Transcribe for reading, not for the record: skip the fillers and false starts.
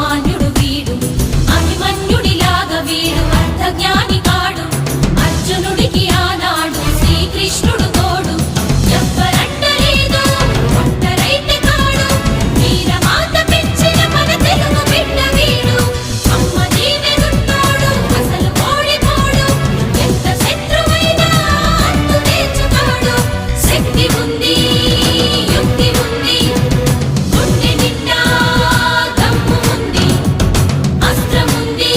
సామాన్యుడు వీడు అభిమన్యుడిలాగా వీడు అర్థజ్ఞాని కాడు అర్జునుడికి ఆనాడు శ్రీకృష్ణుడు తోడు ఎవ్వరంటలేదు ఒంటరైతే కాడు వీరమాత పెంచిన మన తెలుగు బిడ్డ వీడు అమ్మ దీవెనున్నోడు అసలు ఓడిపోడు ఎంత శత్రువైనా అంతు తేల్చుతాడు శక్తి ఉంది యుక్తి ఉంది గుండె నిండా దమ్ము ఉంది అస్త్రముంది